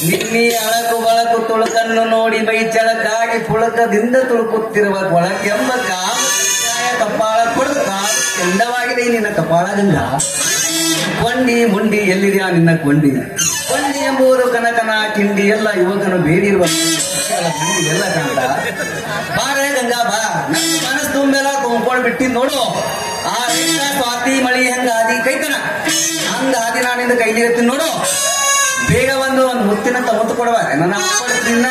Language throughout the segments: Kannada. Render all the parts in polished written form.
ನಿನ್ನೆ ಅಳಕು ಬಳಕು ತುಳುಕನ್ನು ನೋಡಿ ಮೈ ಚಳಕಾಗಿ ಪುಳಕದಿಂದ ತುಳುಕುತ್ತಿರುವ ಒಳಗೆಂಬ ಕಾಯ ಕಪಾಳ ಕೊಡು ಚಂದವಾಗಿದೆ ನಿನ್ನ ಕಪಾಳ ಗಂಗ. ಕೊಂಡಿ ಮುಂಡಿ ಎಲ್ಲಿದೆಯಾ ನಿನ್ನ ಕೊಂಡಿ? ಕೊಂಡಿ ಎಂಬುದು ಕನಕನ ಕಿಂಡಿ ಎಲ್ಲ ಯುವಕನು ಬೇಡಿರುವ ಎಲ್ಲ ಕಾಂತ. ಬಾರೇ ಗಂಗಾ ಬಾ, ನನ್ನ ಮನಸ್ಸು ತುಂಬೆಲ್ಲ ತುಂಬ್ಕೊಂಡ್ ಬಿಟ್ಟಿದ್ ನೋಡು. ಆ ರೈತ ಸ್ವಾತಿ ಮಳಿ ಹೆಂಗ ಆದಿ ಕೈತನ ಹಂಗ ಆದಿ ನಾನಿಂದ ಕೈಲಿರ್ತೀನಿ ನೋಡು. ಬೇಗ ಒಂದು ಮುತ್ತಿನ ಮುತ್ತು ಕೊಡುವ ನನ್ನ ಅಪ್ಪಡಿನ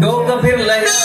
डोक फिर लया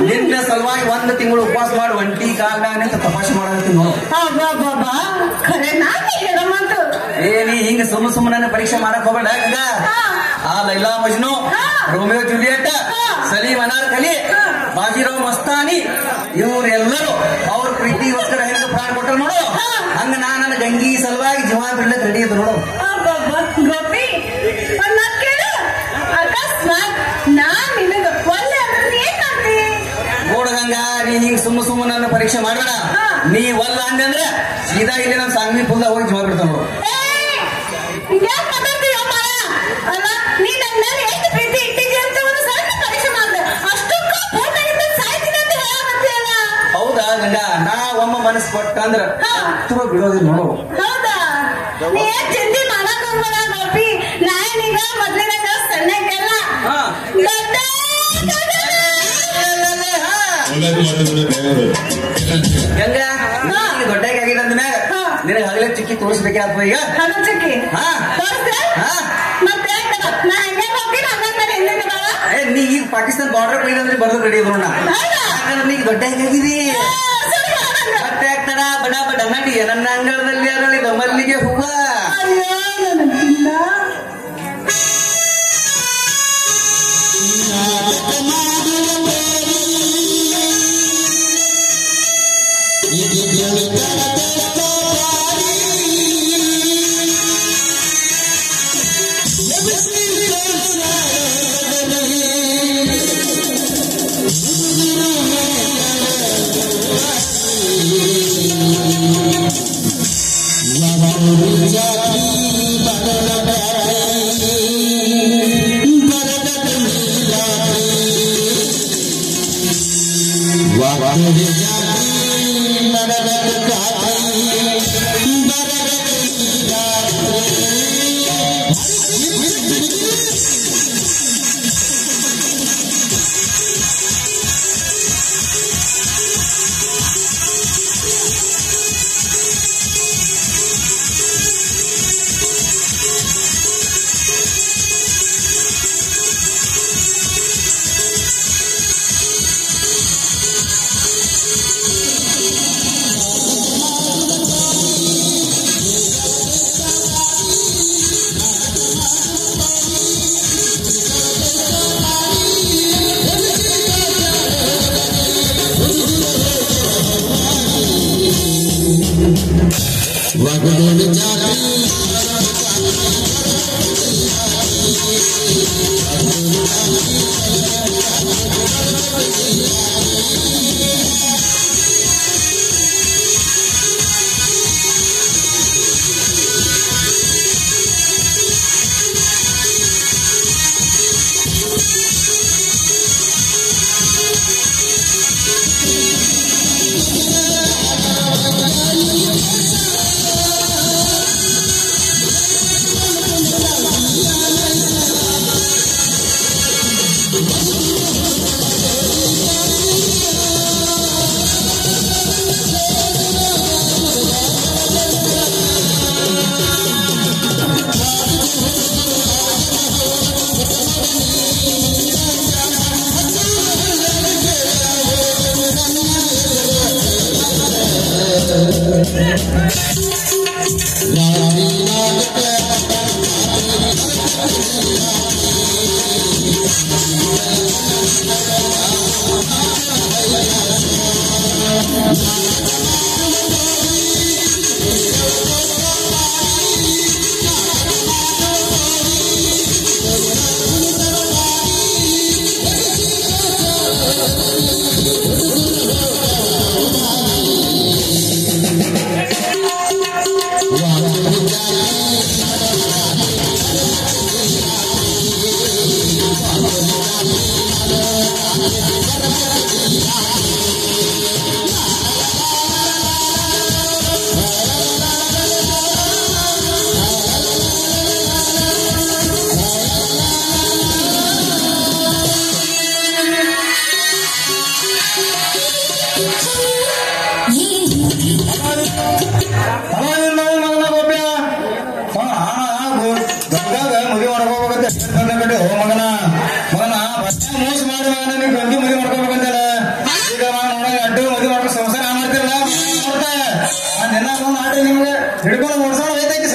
ನಿನ್ನ ಸಲುವಾಗಿ ಒಂದು ತಿಂಗಳು ಉಪವಾಸ ಮಾಡಿ ಒಂಟಿ ಕಾಲ ತಪಾಸಣೆ ಮಾಡತ್ತೀನಿ ಏನಿ ಹಿಂಗ ಸುಮ್ಮನೆ ಪರೀಕ್ಷೆ ಮಾಡಕ್ ಹೋಗ್ಬೇಡ. ಗಂಗಾ ಆ ಲೈಲಾ ಮಜ್ನು, ರೋಮಿಯೋ ಜೂಲಿಯಟ್, ಸಲೀಂ ಅನಾರ್ಕಲಿ, ಬಾಜಿರಾವ್ ಮಸ್ತಾನಿ ಇವರೆಲ್ಲರೂ ಅವ್ರ ಪ್ರೀತಿಗೋಸ್ಕರ ಹೆಂಗ ಪ್ರಾಣ ಕೊಟ್ಟರು ನೋಡು. ಹಂಗ ನನ್ನ ಗಂಗಿ ಸಲುವಾಗಿ ಜೀವ ಬಿಡ್ಲಕ್ ರೆಡಿ ಇದ್ರು ನೋಡು. ನೋಡ ಗಂಗಾ, ನೀ ಹಿಂಗ್ ಸುಮ್ಮನೆ ನನ್ನ ಪರೀಕ್ಷೆ ಮಾಡಬೇಡ. ನೀ ಒಲ್ಲ ಅಂದ್ರೆ ಸೀದಾ ಇಲ್ಲಿ ನಮ್ ಸಾಂಗ್ಲಿ ಫುಲ್ದಾಗ ಹೋಗಿ ಜೀವ ಬಿಡ್ತಾವ ನೋಡು. ಹೌದಾ ಗಂಗಾ, ನಾ ಒಮ್ಮ ಮನಸ್ಸು ಕೊಟ್ಟ ಅಂದ್ರ ಬಿಡೋದಿಲ್ಲ ನೋಡು. ಗಂಗಾ, ದೊಡ್ಡಾಗಿ ಆಗಿದೆ ಅಂದ ಮ್ಯಾಗ ನಿನಗೆ ಹಗಲೇ ಚಿಕ್ಕಿ ತೋರಿಸ್ಬೇಕಾಗ್ತದ. ಈಗ ನೀ ಈಗ ಪಾಕಿಸ್ತಾನ ಬಾರ್ಡರ್ ಹೋಗಿದಂದ್ರೆ ಬರ್ದು ರೆಡಿ ನೋಡ. ನೀಗ ದೊಡ್ಡಾಗಿ ಆಗಿದಿ ಮತ್ತೆ ಆಗ್ತಾರ ಬಡ ಬಡ ನಡಿ ನನ್ನ ಅಂಗಳದಲ್ಲಿ ಅದರಲ್ಲಿ ಮಲ್ಲಿಗೆ ಹೂವ. ಮಗನ ಮಗನ ಮೋಸ ಮಾಡಿ ಮಗನ ನೀವು ಗಂಗೆ ಮದುವೆ ಮಾಡ್ಕೋಬೇಕಂತಲ್ಲ ಈಗ ಅಡ್ಡು ಮದುವೆ ಮಾಡ್ಕೊಂಡು ಸಂಸಾರ ಮಾಡ್ತಿರಲ್ಲ ಅದೆಲ್ಲ ಆಟ ನಿಮ್ಗೆ ಹಿಡ್ಕೊಂಡು ಓಡಿಸೋಣ ಹೋಯ್ತೈತಿ